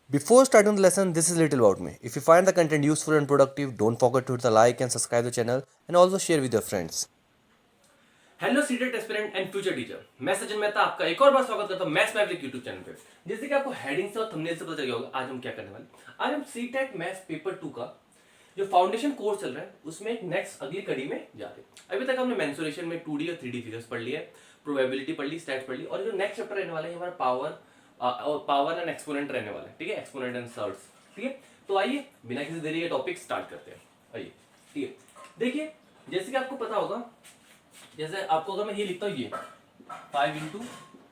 Before starting the lesson, this is little about me. If you find the content useful and productive, don't forget to hit the like and subscribe the channel and also share with your friends. Hello CTET aspirant and future teacher, मैं सचिन मेहता आपका एक और बार स्वागत करता हूं maths Maverick YouTube channel पे। जैसे कि आपको हेडिंग से और थंबनेल से पता चल गया होगा, आज हम क्या करने वाले। आज हम सीटेट मैथ्स पेपर 2 का जो फाउंडेशन कोर्स चल रहा है उसमें एक नेक्स्ट अगली कड़ी में जा रहे हैं। अभी तक हमने मेंसुरेशन में 2D और 3D फिगर्स पढ़ लिया है, प्रोबेबिलिटी पढ़ ली, स्टैट्स पढ़ ली, और जो नेक्स्ट चैप्टर रहने वाला है हमारा पावर एंड एक्सपोनेंट रहने वाला है। ठीक है, एक्सपोनेंट एंड सर्ट्स। ठीक है, तो आइए बिना किसी देरी के टॉपिक स्टार्ट करते हैं। आइए, ठीक है, देखिए जैसे कि आपको पता होगा, जैसे आपको अगर मैं ये लिखता हूँ, ये 5 into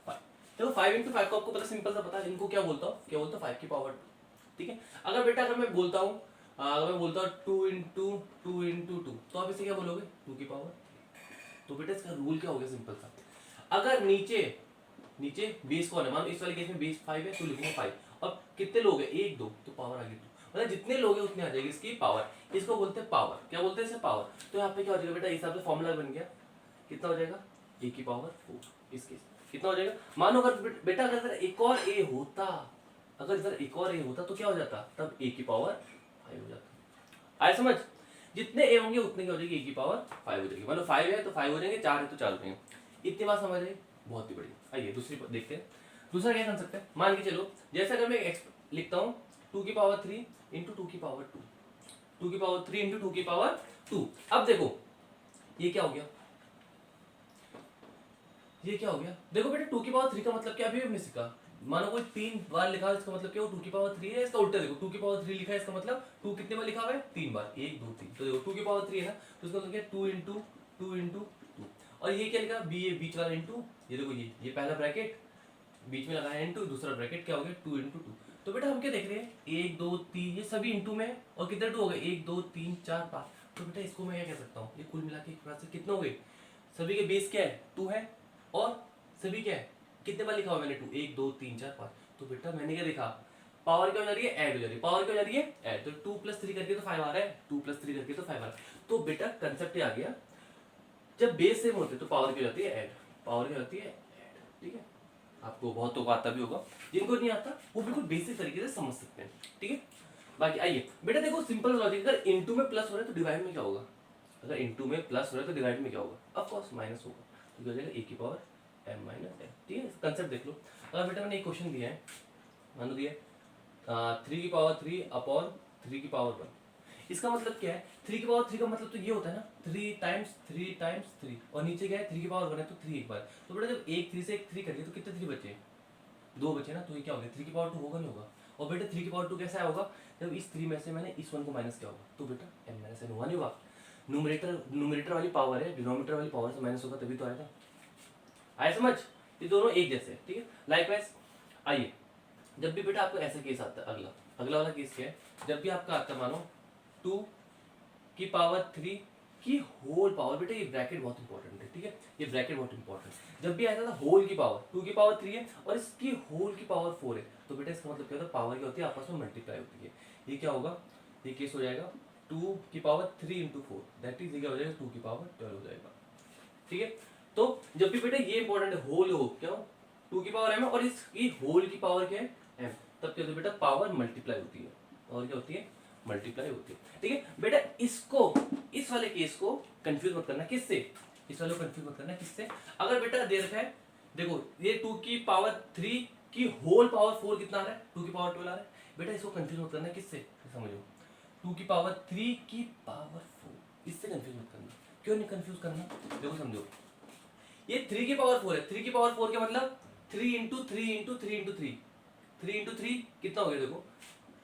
5, तो 5 into 5 को आपको पता, सिंपल सा पता है इनको क्या बोलता हूँ, क्या बोलता हूँ 5 की पावर। ठीक है, अगर बेटा अगर मैं बोलता हूँ, अगर मैं बोलता हूँ 2 into 2 तो आप इसे क्या बोलोगे, 2 की पावर। तो बेटा इसका रूल क्या हो गया, सिंपल सा, अगर नीचे नीचे बेस कौन है, मान लो इस वाले केस में बेस 5 है तो लिखूंगा 5, और कितने लोग हैं, 1 2, तो पावर आ गई 2, मतलब जितने लोग हैं उतने आ जाएगी इसकी पावर। इसको बोलते हैं पावर। क्या बोलते हैं इसे, पावर। तो यहाँ पे क्या हो जाएगा बेटा, इस हिसाब से फॉर्मूला बन गया, कितना हो जाएगा, A की पावर 4। इस केस कितना हो जाएगा, मानो अगर बेटा अगर इधर एक और A होता, अगर इधर एक और A होता तो क्या हो जाता, तब A की पावर 5 हो जाता। आए समझ, जितने A होंगे उतने क्या हो जाएगी, A की पावर 5 हो जाएगी। मान लो 5 है तो 5 हो जाएंगे, 4 है तो 4 हो जाएंगे। इतनी बात समझ आई, बहुत ही बढ़िया। आइए दूसरी देखते हैं। दूसरा क्या कर सकते हैं, मान के चलो जैसे अगर मैं लिखता हूँ 2 की पावर 3 इंटू 2 की पावर 2, 2 की पावर 3 इंटू 2 की पावर 2। अब देखो ये क्या हो गया, ये क्या हो गया, देखो बेटा 2 की पावर 3 का मतलब क्या, अभी हमने सीखा। मानो कोई 3 बार लिखा है, इसका मतलब क्या, वो 2 की पावर 3 है। इसका उल्टा देखो, 2 की पावर 3 लिखा है, इसका मतलब 2 कितने बार लिखा हुआ है, 3 बार, 1 2 3। तो देखो 2 की पावर 3 है ना, तो इसका मतलब क्या, 2 इंटू 2 और ये क्या लिखा, बी, ये बीच वाला इंटू, ये देखो ये पहला ब्रैकेट, बीच में लगाया इंटू, दूसरा ब्रैकेट क्या हो गया, 2 इंटू 2। तो बेटा हम क्या देख रहे हैं, 1 2 3, ये सभी इंटू में है, और कितने 2 हो गए, 1 2 3 4 5। तो बेटा इसको मैं क्या कह सकता हूँ, ये कुल मिला के एक प्रकार से कितने हो गए, सभी के बेस क्या है, 2 है, और सभी क्या है, कितने बार लिखा हुआ मैंने, 2 1 2 3 4 5। तो बेटा मैंने क्या देखा, पावर क्या हो जा रही है, ऐड हो जा रही है। पावर क्या हो जा रही है, ऐड। तो 2 + 3 करके तो 5 आ रहा है, 2 + 3 करके तो 5 आ रहा है। तो बेटा कंसेप्ट ये आ गया, जब बेस सेम होते तो पावर क्या हो जाती है, ऐड। पावर क्या होती है, ऐड। ठीक है, आपको बहुत तो आता भी होगा, जिनको नहीं आता वो बिल्कुल बेसिक तरीके से समझ सकते हैं। ठीक है, बाकी आइए बेटा देखो, सिंपल लॉजिक, अगर इनटू में प्लस हो रहा है तो डिवाइड में क्या होगा, अगर इनटू में प्लस हो रहा है तो डिवाइड में क्या होगा, ऑफ कोर्स माइनस होगा। तो क्या हो जाएगा, A की पावर m - n। ठीक है, कंसेप्ट देख लो। अगर बेटा मैंने एक क्वेश्चन दिया है, मान लो दिया है 3 की पावर 3 अपॉन 3 की पावर 1, इसका मतलब क्या है, 3 की पावर 3 का मतलब तो ये होता है ना, 3 टाइम्स 3 और नीचे क्या है, 3 की पावर 1 है तो 3 एक बार। तो बेटा जब एक 3 से एक 3 कर दिया तो कितने 3 बचे, 2 बचे ना, तो ये क्या हो गया, 3 की पावर 2 होगा, नहीं होगा। और बेटा 3 की पावर 2 कैसा होगा, जब इस 3 में से मैंने इस 1 को माइनस किया होगा, तो बेटा m - n हुआ, नहीं हुआ। न्यूमरेटर वाली पावर है, डिनोमिनेटर वाली पावर से माइनस होगा तभी तो आएगा। आए समझ, ये दोनों एक जैसे हैं। ठीक है, लाइकवाइज आइए, जब भी बेटा आपको ऐसा केस आता है, अगला अगला वाला केस क्या है, जब भी आपका आता है, मानो 2 की पावर 3 की होल पावर, बेटा ये ब्रैकेट बहुत इंपॉर्टेंट है। ठीक है, ये ब्रैकेट बहुत इंपॉर्टेंट, जब भी आता था होल की पावर, 2 की पावर 3 है और इसकी होल की पावर 4 है, तो बेटा इसका मतलब क्या होता है, पावर क्या होती है, आपस में मल्टीप्लाई होती है। ये क्या होगा, ये केस हो जाएगा 2 की पावर 3 इंटू 4, दैट इज, ये क्या हो जाएगा, 2 की पावर 12 हो जाएगा। ठीक है, तो जब भी बेटा ये इंपॉर्टेंट है, होल हो क्या हो, 2 की पावर m और इसकी होल की पावर क्या है, m, तब क्या होता है बेटा, पावर मल्टीप्लाई होती है, और क्या होती है, मल्टीप्लाई होती है। ठीक है बेटा, इसको, इस वाले केस को कंफ्यूज मत करना किससे, इस वाले को कंफ्यूज मत करना किससे। अगर बेटा दे रखा है, देखो ये 2 की पावर 3 की होल पावर 4 कितना आ रहा है, 2 की पावर 12 आ रहा है। बेटा इसको कंफ्यूज मत करना किससे, समझो, 2 की पावर 3 की पावर 4, इससे कंफ्यूज मत करना। क्यों नहीं कंफ्यूज करना, देखो समझो, ये 3 की पावर 4 है, 3 की पावर 4 का मतलब 3 इंटू 3 इंटू 3 इंटू 3, 3 इंटू 3 कितना हो गया, देखो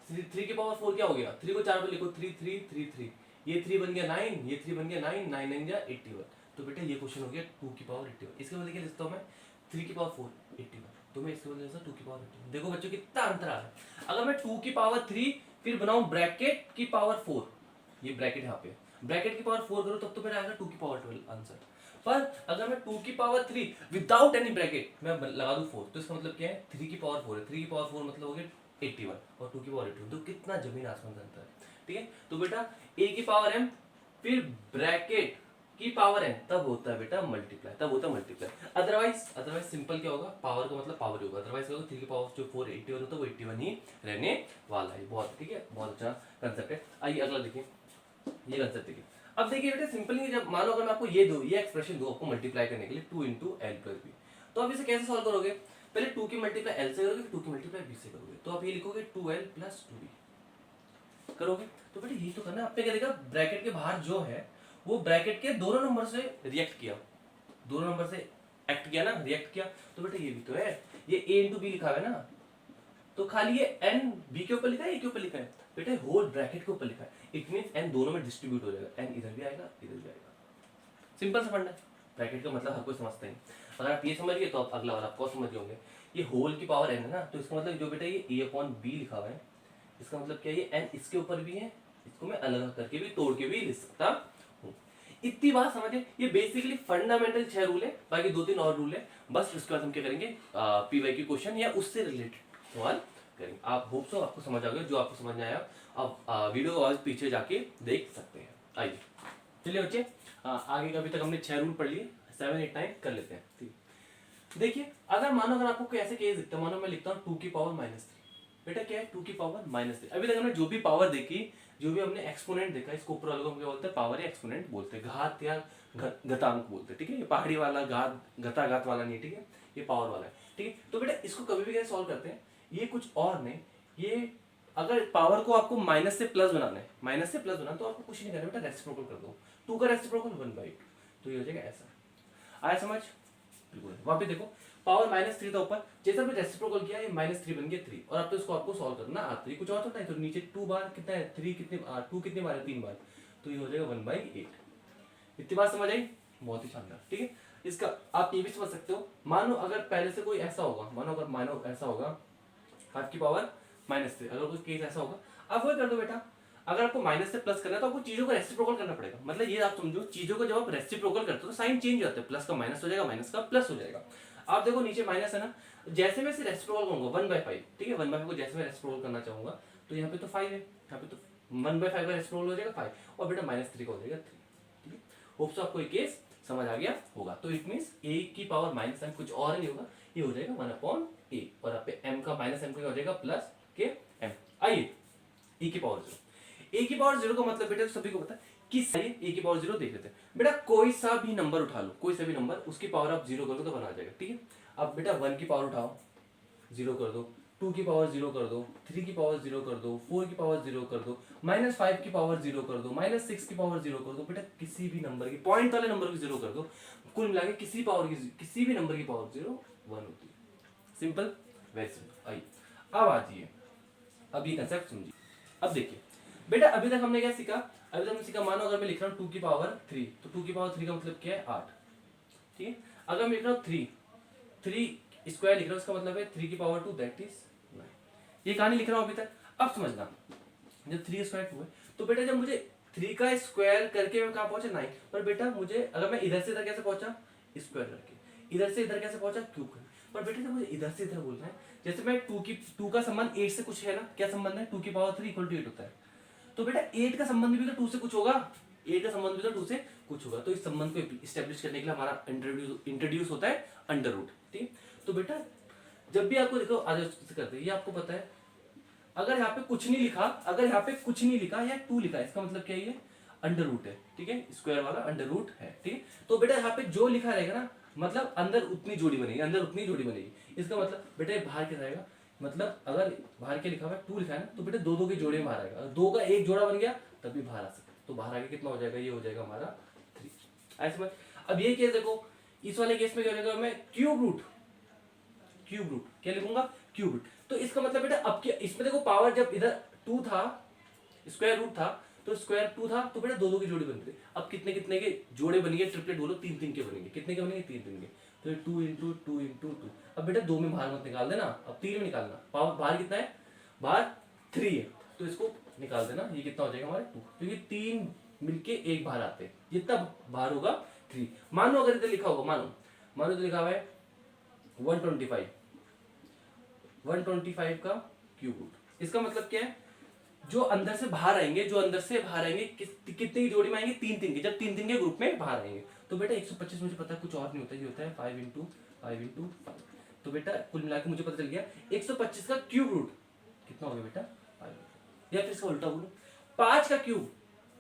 3 की पावर 4 क्या हो गया, 3 को 4 बार लिखो, 3 3 3 3, ये 3 बन गया 9, ये 3 बन गया 9, 9 9 गया 81। तो बेटा ये क्वेश्चन हो गया 2 की पावर 81। इसके बदले क्या लिखता हूँ मैं, 3 की पावर 4 81, तो मैं इसके बदले 2 की पावर 81। देखो बच्चों कितना अंतर आ रहा है। अगर मैं 2 की पावर 3 फिर बनाऊं ब्रैकेट की पावर 4, ये ब्रैकेट यहाँ पे, ब्रैकेट की पावर 4 करो तब तो मेरा आएगा 2 की पावर 12 आंसर। पर अगर मैं 2 की पावर 3 विदाउट एनी ब्रैकेट मैं लगा दूं 4, तो इसका मतलब क्या है, 3 की पावर 4 है, 3 की पावर 4 मतलब हो गया 81, और 2 की पावर 81, तो कितना जमीन आसमान का अंतर है। ठीक है, तो बेटा A की पावर m फिर ब्रैकेट की पावर n तब होता है बेटा मल्टीप्लाई, तब होता है मल्टीप्लाई। अदरवाइज सिंपल क्या होगा, पावर का मतलब पावर होगा, अदरवाइज क्या होगा 3 की पावर जो 4 81 होता है वो 81 ही रहने वाला है। बहुत ठीक है, बहुत अच्छा कंसेप्ट है। आइए अगला देखिए, ये कंसेप्ट देखिए। अब देखिए बेटा सिंपली जब मानो अगर मैं आपको ये दो, ये एक्सप्रेशन दो आपको मल्टीप्लाई करने के लिए 2 इंटू एल प्लस बी, तो आप इसे कैसे सॉल्व करोगे? पहले 2 की मल्टीप्लाई एल से करोगे, फिर 2 की मल्टीप्लाई बी से करोगे, तो आप ये लिखोगे 2l प्लस 2b करोगे। तो बेटा ये तो करना है, आपने क्या देखा ब्रैकेट के बाहर जो है वो ब्रैकेट के दोनों नंबर से रिएक्ट किया, दोनों नंबर से एक्ट किया ना, रिएक्ट किया। तो बेटा ये भी तो है, ये a इंटू बी लिखा है ना, तो खाली ये n b के ऊपर लिखा है, a के ऊपर लिखा है बेटा, होल ब्रैकेट के ऊपर लिखा है। इट मींस n दोनों में डिस्ट्रीब्यूट हो जाएगा, n इधर भी आएगा इधर भी आएगा। सिंपल सा फंडा है, ब्रैकेट का मतलब हर कोई समझता है। अगर आप ये समझ गए तो आप अगला वाला आपको समझ होंगे। ये होल की पावर n है ना, तो इसका मतलब जो बेटा ये a अपॉन b लिखा हुआ है, इसका मतलब क्या है ये n इसके ऊपर भी है, इसको मैं अलग करके भी तोड़ के भी लिख सकता हूँ। इतनी बात समझे, ये बेसिकली फंडामेंटल 6 रूल है, बाकी 2-3 और रूल है बस। उसके बाद हम क्या करेंगे पीवाई क्वेश्चन या उससे रिलेटेड सवाल करेंगे। आप होप सो आपको समझ आ गया, जो आपको समझ में आया आप वीडियो को आज पीछे जाके देख सकते हैं। आइए चलिए बच्चे, आगे का अभी तक हमने 6 रूल पढ़ लिए, 7, 8, 9 कर लेते हैं। ठीक, देखिए अगर मानो अगर आपको कोई ऐसे केस दिखता है, मानो मैं लिखता हूँ 2 की पावर -3, बेटा क्या है 2 की पावर -3। अभी तक हमने जो भी पावर देखी, जो भी हमने एक्सपोनेंट देखा, इसको ऊपर वालों को हम क्या बोलते हैं, पावर या एक्सपोनेंट बोलते हैं, घात या घातांक बोलते हैं। ठीक है, ये पहाड़ी वाला घात घात वाला नहीं, ठीक है, ये पावर वाला है। ठीक है, तो बेटा इसको कभी भी कैसे सॉल्व करते हैं, ये कुछ और नहीं, ये अगर पावर को आपको माइनस से प्लस बनाना है, माइनस से प्लस बनाना तो आपको कुछ नहीं करना बेटा, रेसिप्रोकल कर दो। 2 का रेसिप्रोकल 1/2, तो ये हो जाएगा ऐसा। आया समझ? बिल्कुल। वहां पे देखो पावर -3 था ऊपर, जैसा भी रेसिप्रोकल किया ये -3 बन गया 3, और अब तो इसको आपको सॉल्व करना आता है, कुछ और तो नहीं। तो नीचे 2 बार कितना है, 3 कितने 2 कितने बार है, 3 बार, तो ये हो जाएगा 1/8। इतनी बात समझ आई? बहुत ही शानदार। ठीक है, इसका आप ये भी समझ सकते हो, मानो अगर पहले से कोई ऐसा होगा, मानो ऐसा होगा आपकी पावर -3, अगर कोई केस ऐसा होगा, आप वो कर दो बेटा। अगर आपको माइनस से प्लस करना है तो आपको चीजों को रेसिप्रोकल करना पड़ेगा। मतलब ये आप समझो, चीजों को जब आप रेसिप्रोकल करते हो तो साइन चेंज हो जाता है, प्लस का माइनस हो जाएगा, माइनस का प्लस हो जाएगा। आप देखो नीचे माइनस है ना, जैसे मैं इसे रेसिप्रोकल करूंगा 1/5, ठीक है, 1/5 को जैसे मैं रेसिप्रोकल करना चाहूंगा तो यहाँ पे तो 5 है, यहाँ पे तो 1/5 का रेसिप्रोकल हो जाएगा 5, और बेटा -3 का हो जाएगा 3। ठीक है, होप सो आपको ये केस समझ आ गया होगा। तो इट मींस a की पावर -m कुछ और नहीं होगा, ये हो जाएगा 1/a, और यहाँ पे m का -m का हो जाएगा प्लस के m। आइए e की पावर 0, a की पावर 0 का मतलब बेटा सभी को पता है कि a की पावर 0 देख लेते हैं। बेटा कोई सा भी नंबर उठा लो, कोई सा भी नंबर, उसकी पावर आप 0 करोगे तो बना जाएगा। ठीक है, अब बेटा 1 की पावर उठाओ 0 कर दो, 2 की पावर 0 कर दो, 3 की पावर 0 कर दो, 4 की पावर 0 कर दो, -5 की पावर 0 कर दो, -6 की पावर 0 कर दो। बेटा किसी भी नंबर की, पॉइंट वाले नंबर की 0 कर दो, कुल मिला के किसी भी नंबर की पावर 0 1 होती है। Simple, very simple. आइए अब आ जाइए, अब ये कंसेप्ट समझिए। अब देखिए बेटा अभी तक हमने क्या सीखा, अभी तक हमने सीखा, मानो अगर मैं लिख रहा हूँ 2 की पावर 3, तो 2 की पावर 3 का मतलब क्या है 8। ठीक है, अगर मैं लिख रहा हूँ 3 स्क्वायर लिख रहा हूँ, इसका मतलब है 3 की पावर 2 दैट इज 9। ये कहानी लिख रहा हूँ अभी तक। अब समझना, जब 3 स्क्वायर 2 है, तो बेटा जब मुझे 3 का स्क्वायर करके मैं कहाँ पहुंचा 9, पर बेटा मुझे अगर मैं इधर से इधर कैसे पहुंचा, स्क्वायर करके, इधर से इधर कैसे पहुंचा, क्यूब करके। पर बेटा जब मुझे इधर से इधर बोलना है, जैसे मैं 2 का संबंध 8 से कुछ है ना, क्या संबंध है, 2 की पावर 3 = 8 होता है, तो बेटा 8 का संबंध भी तो 2 से कुछ होगा, 8 का संबंध भी तो 2 से कुछ होगा। तो इस संबंध को इस्टेब्लिश करने के लिए हमारा इंट्रोड्यूस होता है अंडर रूट। ठीक, तो बेटा जब भी आपको देखो आगे करते हैं, ये आपको पता है, अगर यहाँ पे कुछ नहीं लिखा, अगर यहाँ पे कुछ नहीं लिखा या 2 लिखा, इसका मतलब क्या है, अंडर रूट है। ठीक है, स्क्वायर वाला अंडर रूट है। ठीक है, तो बेटा यहाँ पे जो लिखा रहेगा ना, मतलब अंदर उतनी जोड़ी बनेगी, अंदर उतनी जोड़ी बनेगी। इसका मतलब बेटा ये बाहर क्या रहेगा, मतलब अगर बाहर क्या लिखा हुआ है 2 लिखा है ना, तो बेटा 2 के जोड़े में बाहर आएगा, अगर 2 का एक जोड़ा बन गया तब भी बाहर आ सकता है। तो बाहर आके कितना हो जाएगा, ये हो जाएगा हमारा 3। ऐसे में अब ये केस देखो, इस वाले केस में क्या हो जाएगा, मैं क्यूब रूट क्या लिखूंगा, क्यूब रूट। तो इसका मतलब बेटा अब क्या, इसमें देखो पावर जब इधर 2 था, स्क्वायर रूट था, तो स्क्वायर 2 था, तो बेटा 2 की जोड़ी बन गई। अब कितने कितने के जोड़े बन गए, ट्रिपलेट बोलो, 3 के बनेंगे। कितने के बनेंगे, 3 के। तो 2 इंटू 2 इंटू 2। अब बेटा 2 में बाहर मत निकाल देना, अब 3 में निकालना। पावर बाहर कितना है, बाहर 3 है, तो इसको निकाल देना। ये कितना हो जाएगा हमारे 2, क्योंकि 3 मिलके एक बाहर आते हैं, जितना बाहर होगा 3। मानो अगर इधर लिखा होगा, मानो इधर लिखा हुआ है 125 का क्यूब रूट, इसका मतलब क्या है, जो अंदर से बाहर आएंगे, कितने की जोड़ी में आएंगे, तीन तीन के, जब तीन तीन के ग्रुप में बाहर आएंगे। तो बेटा 125 मुझे पता है कुछ और नहीं होता, ये होता है 5 इंटू 5। तो बेटा कुल मिला के मुझे पता चल गया 125 का क्यूब रूट कितना हो गया बेटा 5। या फिर इसका उल्टा बोलो 5 का क्यूब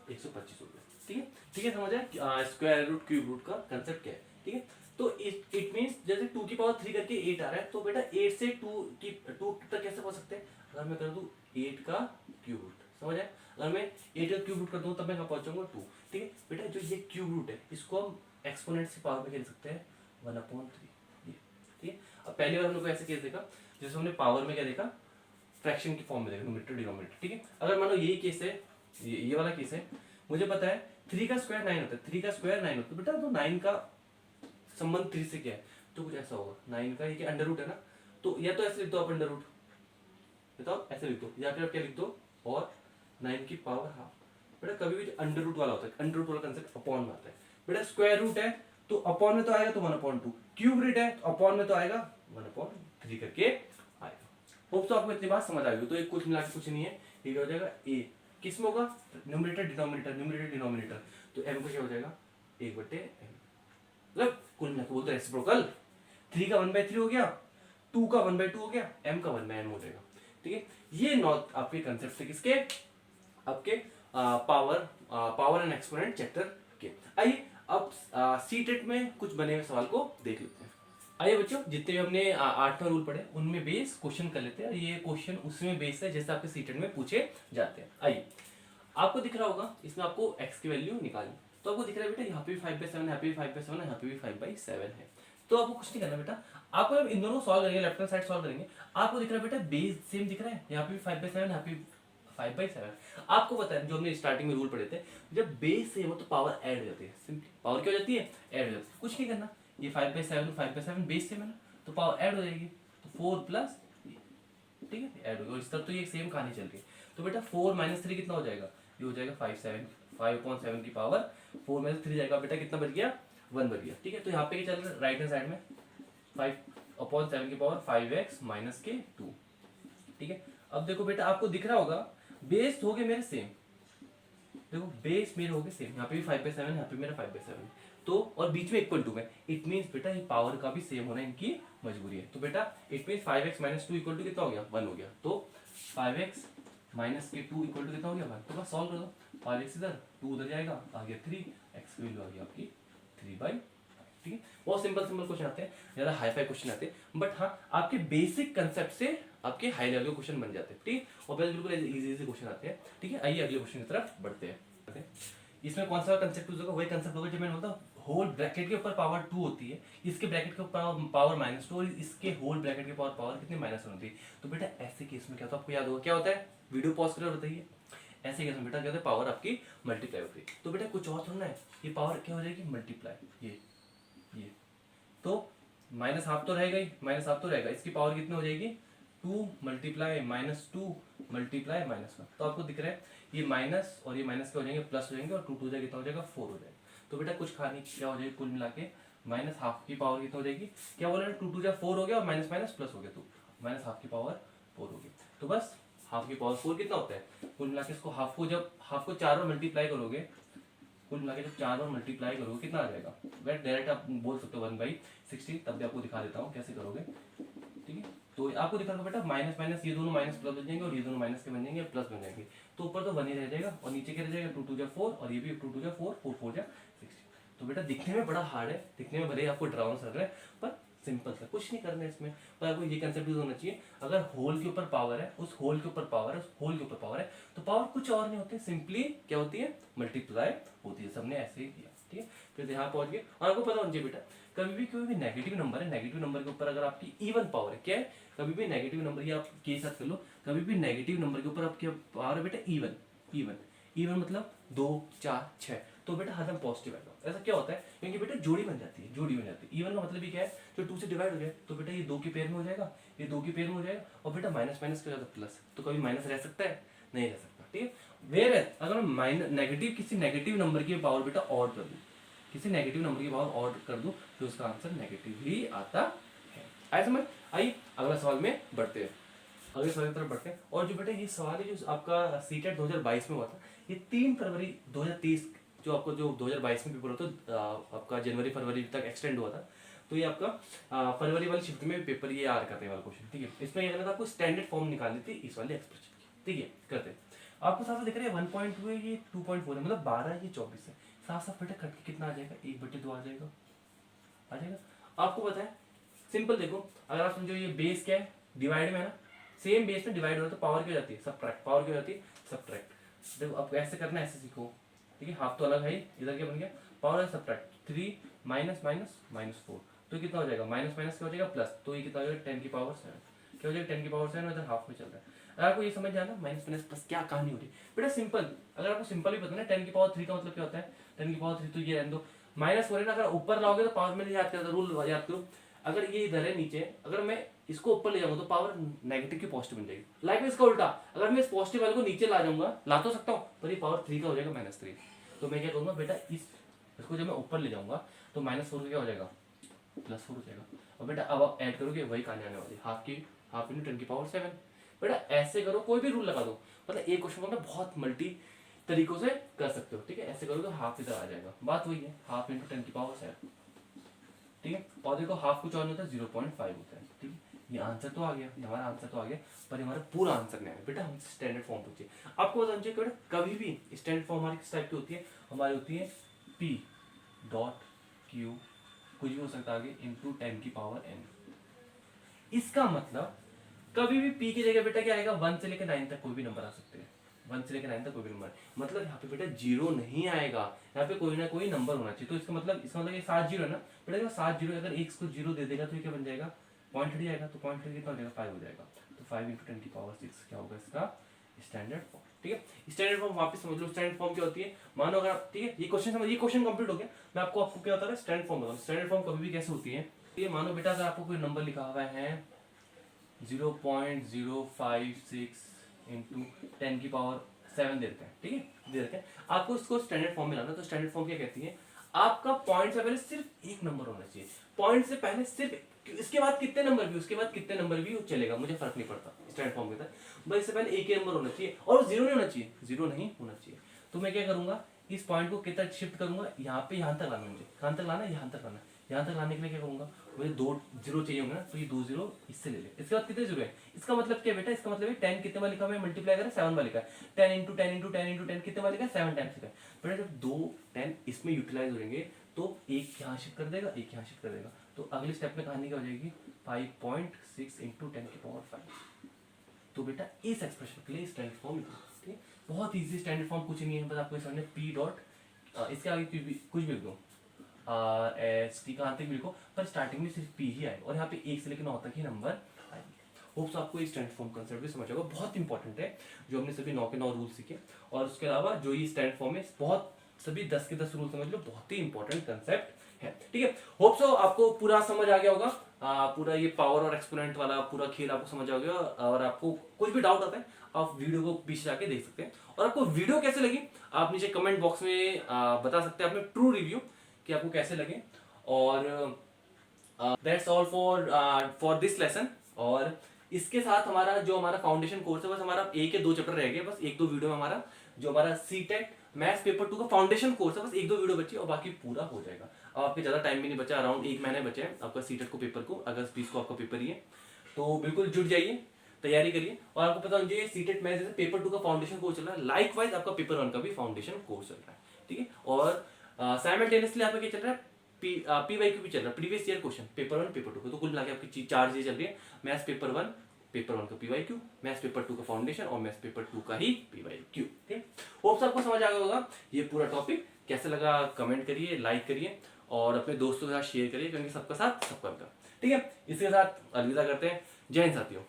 125 हो गया। ठीक है, ठीक है, समझ आया स्क्वायर रूट क्यूब रूट का कंसेप्ट क्या है। ठीक है, तो इट मींस जैसे 2 की पावर 3 करके 8 आ रहा है, तो बेटा 8 से 2 तक कैसे पहुंच सकते हैं, अगर मैं कर दूं 8 का क्यूब रूट, समझ आया, अगर मैं 8 का क्यूब रूट कर दूं तब मैं कहां पहुंचूंगा 2। ठीक है बेटा, जो ये क्यूब रूट है इसको हम एक्सपोनेंट से पावर में क्या लिख सकते हैं 1/3। ठीक है, अब पहली बार हम लोग को ऐसे केस देखा जैसे हमने पावर में क्या देखा, फ्रैक्शन की फॉर्म में देखा, न्यूमरेटर डिनोमिनेटर। ठीक है, अगर मान लो यही केस है, ये वाला केस है, मुझे पता है 3 का स्क्वायर 9 होता है, 3 का स्क्वायर 9 होता है बेटा, तो 9 का संबंध 3 से क्या है, तो कुछ ऐसा होगा 9 का ये अंडर रूट है ना, तो या तो ऐसे लिख दो आप अंडर रूट, बताओ ऐसे लिख दो, या फिर आप क्या लिख दो और 9 की पावर हाफ। बेटा कभी भी अंडर रूट वाला होता है, अंडर रूट वाला कंसेप्ट अपॉन में आता है। बेटा स्क्वायर रूट है तो अपॉन में तो आएगा तो 1/2, क्यूब रूट है तो अपॉन में तो आएगा 1/3 करके आएगा। होप तो आपको इतनी बात समझ आ गई। तो एक कुछ मिला के कुछ नहीं है, ये क्या हो जाएगा ए, किस में होगा न्यूमरेटर डिनोमिनेटर, न्यूमरेटर डिनोमिनेटर, तो m का क्या हो जाएगा 1/m, मतलब कुल मिला के बोलते हैं रेसिप्रोकल। 3 का 1/3 हो गया, 2 का 1/2 हो गया, m का 1/m हो जाएगा। ठीक है, ये नॉट आपके कंसेप्ट थे किसके, आपके पावर एंड एक्सपोनेंट चैप्टर के। आइए अब सीटेट में कुछ बने हुए सवाल को देख लेते हैं। आइए बच्चों, जितने भी हमने 8वां रूल पढ़े उनमें बेस क्वेश्चन कर लेते हैं, और ये क्वेश्चन उसमें बेस है जैसे आपके सीटेट में पूछे जाते हैं। आइए, आपको दिख रहा होगा इसमें आपको x की वैल्यू निकालनी, तो आपको दिख रहा है बेटा यहाँ पे भी 5/7 है, यहाँ पे भी 5/7 है, यहाँ पे भी 5/7 है। तो आपको कुछ नहीं करना बेटा, आपको जब इन दोनों सॉल्व करेंगे, लेफ्ट हैंड साइड सॉल्व करेंगे, आपको दिख रहा है बेटा बेस सेम दिख रहा है, यहाँ पे भी 5/7, यहाँ पे 5/7। आपको पता है जो हमने स्टार्टिंग में रूल पढ़े थे, जब बेस सेम हो तो पावर ऐड हो जाती है, सिंपली पावर क्या हो जाती है, ऐड हो जाती है। कुछ नहीं करना, ये 5/7 बेस सेम है ना, तो पावर ऐड हो जाएगी, तो 4 प्लस, ठीक है, ऐड हो गई। और इस तरफ तो ये सेम कहानी चल रही है, तो बेटा 4 - 3 कितना हो जाएगा, ये हो जाएगा 5/7 की पावर 4 - 3 जाएगा बेटा, कितना बच गया 1 बच गया। ठीक है, तो यहाँ पे क्या चल रहा है राइट हैंड साइड में 5/7 की पावर 5x माइनस के 2। ठीक है, अब देखो बेटा आपको दिख रहा होगा बेस हो गए मेरे सेम, देखो बेस मेरे हो गए सेम, यहाँ पे भी 5/7, यहाँ पे मेरा 5/7, तो और बीच में इक्वल टू में, इट मीन्स बेटा ये पावर का भी सेम होना इनकी मजबूरी है। तो बेटा it means 5x - 2 equal to कितना हो गया 1 हो गया, तो 5x माइनस के 2 इक्वल टू कितना हो गया 1। तो बस सॉल्व कर दो, 5x इधर 2 उधर जाएगा, आ गया 3, x की वैल्यू आ गई आपकी 3/5। ठीक है, बहुत सिंपल क्वेश्चन आते हैं, ज्यादा हाई फाई क्वेश्चन आते हैं, बट हाँ आपके बेसिक कंसेप्ट से आपके हाई लेवल के क्वेश्चन बन जाते हैं। ठीक, और बिल्कुल इजी क्वेश्चन आते हैं। ठीक है, आइए अगले क्वेश्चन की तरफ बढ़ते हैं। इसमें कौन सा कंसेप्ट यूज होगा, वही कंसेप्ट होगा जब मैंने बोलता होल ब्रैकेट के ऊपर पावर 2 होती है, इसके ब्रैकेट के ऊपर पावर -2, और इसके होल ब्रैकेट के पावर कितनी -1 होती है। तो बेटा ऐसे केस में क्या होता है आपको याद होगा, क्या होता है, वीडियो पॉज करके बताइए। ऐसे केस में बेटा क्या होता है, पावर आपकी मल्टीप्लाई होती है। तो बेटा कुछ और थोड़ा है, ये पावर क्या हो जाएगी मल्टीप्लाई, ये तो -1/2 तो रहेगा ही, -1/2 तो रहेगा, इसकी पावर कितनी हो जाएगी 2 × -2 × -1। तो आपको दिख रहा है ये माइनस और ये माइनस क्या हो जाएंगे प्लस हो जाएंगे, और 2 2 जाएगा कितना हो जाएगा 4 हो जाएगा। तो बेटा कुछ खानी क्या हो जाएगी कुल मिला के -1/2 की पावर कितना हो जाएगी, क्या बोल रहे हैं 2 2 4 हो गया, और माइनस माइनस प्लस हो गया, तो -1/2 की पावर 4 हो गई। तो बस हाफ की पावर 4 कितना होता है कुल मिला के, इसको हाफ को जब हाफ को 4 बार मल्टीप्लाई करोगे, कुल मिला के जब 4 बार मल्टीप्लाई करोगे कितना आ जाएगा, वह डायरेक्ट आप बोल सकते हो 1/60, तब भी आपको दिखा देता हूँ कैसे करोगे। ठीक है, तो आपको दिखा बेटा माइनस माइनस ये दोनों माइनस प्लस बन जाएंगे, और ये दोनों माइनस के बन जाएंगे प्लस बन जाएंगे, तो ऊपर तो 1 ही रह जाएगा, और नीचे क्या रह जाएगा 2 2 जा 4, और ये भी 2 2 जा 4, 4 4 जा 60। तो बेटा दिखने में बड़ा हार्ड है, दिखने में भले ही आपको डरावना लग रहा है, पर सिंपल सा कुछ नहीं करना है इसमें, पर आपको ये कंसेप्ट यूज होना चाहिए, अगर होल के ऊपर पावर है, उस होल के ऊपर पावर है, उस होल के ऊपर पावर है, तो पावर कुछ और नहीं होती, सिंपली क्या होती है मल्टीप्लाई होती है। सबने ऐसे ही किया। ठीक है, फिर यहाँ पहुंच गए, और आपको पता होना चाहिए बेटा कभी भी नेगेटिव नंबर है, नेगेटिव नंबर के ऊपर अगर आपकी इवन पावर है, क्या है कभी भी नेगेटिव नंबर, ये आप के साथ कर लो, कभी भी नेगेटिव नंबर के ऊपर आपकी पावर है बेटा इवन, इवन मतलब 2 4 6, तो बेटा हर टाइम पॉजिटिव आएगा। ऐसा क्या होता है, क्योंकि बेटा जोड़ी बन जाती है, इवन का मतलब ये क्या है, जो 2 से डिवाइड हो जाए तो बेटा ये 2 की पेयर में हो जाएगा, ये 2 की पेयर में हो जाएगा, और बेटा माइनस माइनस क्या हो जाता है प्लस, तो कभी माइनस रह सकता है, नहीं रह सकता। ठीक है, वेयर अगर मैं नेगेटिव किसी नेगेटिव नंबर की पावर बेटा ऑड कर दूं, किसी नेगेटिव नंबर की पावर ऑड कर दूं, तो उसका आंसर नेगेटिव ही आता है। आइए समझ, आइए अगला सवाल में बढ़ते हैं। अगले सवाल की तरफ बढ़ते हैं। और जो बेटा ये सवाल है जो आपका सीटेट 2022 में हुआ था, ये 3 फरवरी 2023 जो आपको जो 2022 में पेपर होता है आपका जनवरी फरवरी तक एक्सटेंड हुआ था। तो ये आपका फरवरी वाली शिफ्ट में पेपर ये आ करते वाला क्वेश्चन, ठीक है। इसमें ये करना था आपको स्टैंडर्ड फॉर्म निकालनी थी इस वाले एक्सप्रेशन की, ठीक है। करते हैं, आपको साफ साफ दिख रहा है 1.2 है, ये 2.4 है, मतलब 12 ये 24 है। साफ साफ बेटा कट के कितना आ जाएगा, 1/2 आ जाएगा। आपको पता है सिंपल, देखो अगर आप समझो ये बेस क्या है, डिवाइड में है ना, सेम बेस में डिवाइड हो रहा है तो पावर क्या हो जाती है, सबट्रैक्ट। पावर क्या हो जाती है, सबट्रैक्ट। देखो आपको ऐसे करना है, ऐसे सीखो, ठीक है। हाफ तो अलग है ही, इधर क्या बन गया, पावर है सबट्रैक्ट। 3 माइनस माइनस माइनस 4, तो कितना हो जाएगा, माइनस माइनस क्या हो जाएगा, प्लस। तो ये कितना हो जाएगा, 10 की पावर 7। क्या हो जाएगा, 10 की पावर 7, इधर हाफ में चल रहा है। अगर आपको ये समझ जाना माइनस माइनस प्लस क्या कहानी हो रही है बेटा, सिंपल। अगर आपको सिंपल भी पता ना 10 की पावर 3 का मतलब क्या होता है, 10 की पावर 3 तो ये रहने दो, माइनस 4 है ना। अगर ऊपर लाओगे तो पावर में याद करता, रूल याद करो। अगर ये इधर है नीचे, अगर मैं इसको ऊपर ले जाऊंगा तो पावर नेगेटिव की पॉजिटिव बन जाएगी। लाइक इसका उल्टा, अगर मैं इस पॉजिटिव वाले को नीचे ला जाऊंगा, ला तो सकता हूँ, पर ये पावर 3 का हो जाएगा -3। तो मैं क्या करूंगा बेटा, इसको जब मैं ऊपर ले जाऊंगा तो -4 का क्या हो जाएगा, +4 हो जाएगा। और बेटा अब आप ऐड करोगे वही कहानी आने वाली, हाफ इंटू 10 की पावर 7। बेटा ऐसे करो, कोई भी रूल लगा दो, मतलब एक क्वेश्चन को ना बहुत मल्टी तरीकों से कर सकते हो, ठीक है। ऐसे करोगे हाफ इधर आ जाएगा, बात वही है, हाफ इंटू 10 की पावर 7, ठीक है। और देखो हाफ कुछ और नहीं होता है, 0.5 होता है, ठीक है। ये आंसर तो आ गया, ये हमारा आंसर तो आ गया, पर हमारा पूरा आंसर नहीं आया बेटा। हम स्टैंडर्ड फॉर्म पूछिए, आपको बताना चाहिए बेटा कभी भी स्टैंडर्ड फॉर्म हमारी किस टाइप की होती है, हमारी होती है P डॉट Q, कुछ भी हो सकता है आगे, इंटू 10 की पावर n। इसका मतलब कभी भी P की जगह बेटा क्या आएगा, 1 से लेकर 9 तक कोई भी नंबर आ सकते हैं, 1 से लेकर 9 तक कोई भी नंबर। मतलब यहाँ पे बेटा 0 नहीं आएगा, यहाँ पे कोई ना कोई नंबर होना चाहिए। तो इसका मतलब ये 7 0 है ना बेटा, 7 0 अगर एक को 0 दे देगा तो ये क्या बन जाएगा, पॉइंट हट जाएगा। तो पॉइंट हट कितना हो जाएगा, 5 हो जाएगा। तो 5 इंटू 10 की पावर 6 क्या होगा इसका स्टैंडर्ड फॉर्म, ठीक है। स्टैंडर्ड फॉर्म वापस समझ लो, स्टैंडर्ड फॉर्म क्या होती है, मानो अगर आप, ठीक है, ये क्वेश्चन समझ, ये क्वेश्चन कंप्लीट हो गया। मैं आपको क्या होता है स्टैंडर्ड फॉर्म बताऊँ। स्टैंडर्ड फॉर्म कभी भी कैसे होती है, ये मानो बेटा अगर आपको कोई नंबर लिखा हुआ है 0.056 इंटू 10 की पावर 7 दे देते हैं, ठीक है, दे देते हैं। आपको इसको स्टैंडर्ड फॉर्म में लाना, तो स्टैंडर्ड फॉर्म क्या कहती है, आपका पॉइंट से पहले सिर्फ एक नंबर होना चाहिए। पॉइंट से पहले सिर्फ, इसके बाद कितने नंबर भी, उसके बाद कितने नंबर भी चलेगा, मुझे फर्क नहीं पड़ता स्टैंडर्ड फॉर्म के तहत, बस इससे पहले एक ही नंबर होना चाहिए और 0 नहीं होना चाहिए, 0 नहीं होना चाहिए। तो मैं क्या करूंगा, इस पॉइंट को कितना शिफ्ट करूंगा, यहाँ पे यहाँ तक लाना, मुझे कहाँ तक लाना, यहाँ तक लाना। यहाँ तक लाने के लिए क्या करूंगा, मुझे 2 0 चाहिए होंगे ना, तो ये 2 0 इससे ले ले। इसके बाद कितने 0 है, इसका मतलब क्या बेटा, इसका मतलब है 10 कितने बार लिखा है, मल्टीप्लाई करें 7 बार लिखा है, 10 इंटू 10 इंटू 10 इंटू 10 कितने बार लिखा है, 7 टाइम्स लिखा है। बेटा जब 2 10 इसमें यूटिलाइज हो जाएंगे तो एक यहाँ शिफ्ट कर देगा, एक यहाँ शिफ्ट कर देगा। तो अगले स्टेप में कहानी क्या हो जाएगी, 5.6 इंटू 10 की पावर 5। तो बेटा इस एक्सप्रेशन के लिए स्टैंडर्ड फॉर्म, ठीक है, बहुत इजी स्टैंडर्ड फॉर्म कुछ नहीं है, बस आपको समझना P डॉट, इसके आगे कुछ भी लिख दो, RST का अंत भी लिखो, पर स्टार्टिंग में सिर्फ P ही आएगा और यहाँ पे 1 से लेकर 9 तक ही नंबर आएंगे। होप्स आपको ये स्टैंडर्ड फॉर्म कंसेप्ट भी समझ आएगा, बहुत इंपॉर्टेंट है, जो हमने सभी 9 के 9 रूल सीखे। और उसके अलावा जो ये स्टैंडर्ड फॉर्म है, बहुत सभी 10 के 10 रूल समझ लो, बहुत ही इंपॉर्टेंट कंसेप्ट है, ठीक है। होप सो आपको पूरा समझ आ गया होगा, पूरा ये पावर और एक्सपोनेंट वाला पूरा खेल आपको समझ आ गया। और आपको कुछ भी डाउट आता है आप वीडियो को पीछे जाके देख सकते हैं। और आपको वीडियो कैसे लगी आप नीचे कमेंट बॉक्स में बता सकते हैं अपने ट्रू रिव्यू कि आपको कैसे लगे। और that's all for this lesson. और इसके साथ हमारा फाउंडेशन कोर्स है, बस हमारा 1 या 2 चैप्टर रह गए, बस 1-2 वीडियो में हमारा जो हमारा सीटेट मैथ्स पेपर 2 का फाउंडेशन कोर्स है, बस 1-2 वीडियो बची और बाकी पूरा हो जाएगा। अब आपके ज्यादा टाइम भी नहीं बचा, अराउंड 1 महीने बचे हैं आपका सीटेट को पेपर को, अगस्त 20 को आपका पेपर ही है। तो बिल्कुल जुट जाइए, तैयारी करिए। और आपको पता होना चाहिए सीटेट मैथ्स जैसे पेपर 2 का फाउंडेशन कोर्स चल रहा है, लाइक वाइज आपका पेपर 1 का भी फाउंडेशन कोर्स चल रहा है, ठीक है। और साइमल्टेनियसली आपका क्या चल रहा है, PYQ भी चल रहा है, previous year question paper 1 paper 2 का। तो कुल मिला के आपकी 4 चीजें चल रही है, मैथ्स पेपर 1 का PYQ, मैथ्स पेपर 2 का फाउंडेशन और मैथ्स पेपर 2 का ही PYQ, ठीक। होप्स आपको समझ आ गया होगा ये पूरा टॉपिक। कैसे लगा कमेंट करिए, लाइक करिए और अपने दोस्तों के साथ शेयर करिए, क्योंकि सबका साथ सबका विकास, ठीक है। इसके साथ अलविदा करते हैं। जय हिंद साथियों।